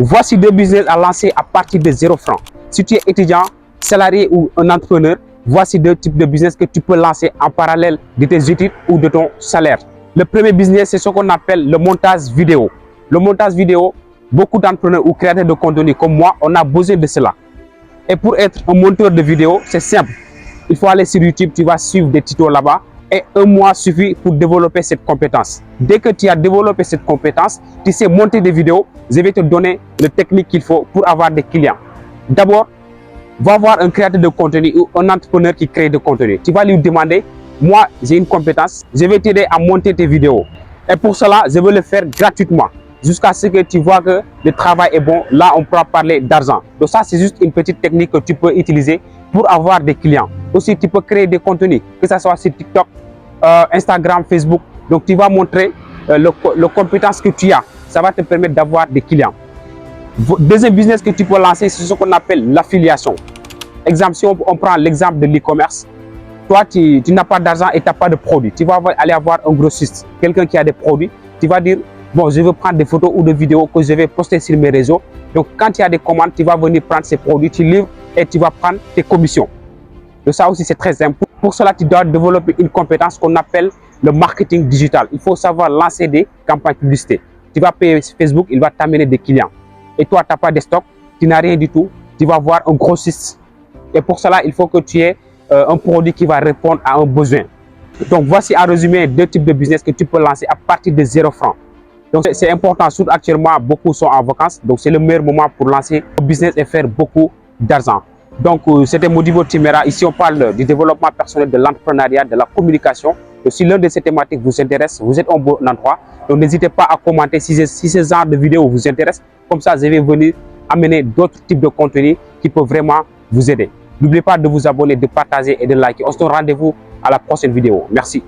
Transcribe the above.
Voici deux business à lancer à partir de 0 francs. Si tu es étudiant, salarié ou un entrepreneur, voici deux types de business que tu peux lancer en parallèle de tes études ou de ton salaire. Le premier business, c'est ce qu'on appelle le montage vidéo. Le montage vidéo, beaucoup d'entrepreneurs ou créateurs de contenu comme moi, on a besoin de cela. Et pour être un monteur de vidéo, c'est simple. Il faut aller sur YouTube, tu vas suivre des tutos là-bas et un mois suffit pour développer cette compétence. Dès que tu as développé cette compétence, tu sais monter des vidéos, je vais te donner les techniques qu'il faut pour avoir des clients. D'abord, va voir un créateur de contenu ou un entrepreneur qui crée de contenu. Tu vas lui demander, moi j'ai une compétence, je vais t'aider à monter tes vidéos. Et pour cela, je veux le faire gratuitement. Jusqu'à ce que tu vois que le travail est bon, là on pourra parler d'argent. Donc ça, c'est juste une petite technique que tu peux utiliser pour avoir des clients. Aussi, tu peux créer des contenus, que ce soit sur TikTok, Instagram, Facebook. Donc tu vas montrer les compétences que tu as. Ça va te permettre d'avoir des clients. Deuxième business que tu peux lancer, c'est ce qu'on appelle l'affiliation. Exemple, si on prend l'exemple de l'e-commerce, toi, tu n'as pas d'argent et tu n'as pas de produit. Tu vas aller avoir un grossiste, quelqu'un qui a des produits. Tu vas dire, bon, je veux prendre des photos ou des vidéos que je vais poster sur mes réseaux. Donc, quand il y a des commandes, tu vas venir prendre ces produits, tu livres et tu vas prendre tes commissions. Donc, ça aussi, c'est très simple. Pour cela, tu dois développer une compétence qu'on appelle le marketing digital. Il faut savoir lancer des campagnes publicitaires. Tu vas payer Facebook, il va t'amener des clients. Et toi, tu n'as pas de stock, tu n'as rien du tout, tu vas voir un grossiste. Et pour cela, il faut que tu aies un produit qui va répondre à un besoin. Donc, voici en résumé deux types de business que tu peux lancer à partir de 0 francs. Donc, c'est important, surtout actuellement, beaucoup sont en vacances. Donc, c'est le meilleur moment pour lancer un business et faire beaucoup d'argent. Donc, c'était Modibo Timéra. Ici, on parle du développement personnel, de l'entrepreneuriat, de la communication. Donc, si l'un de ces thématiques vous intéresse, vous êtes au bon endroit. Donc, n'hésitez pas à commenter si ce genre de vidéo vous intéresse. Comme ça, je vais venir amener d'autres types de contenus qui peuvent vraiment vous aider. N'oubliez pas de vous abonner, de partager et de liker. On se donne rendez-vous à la prochaine vidéo. Merci.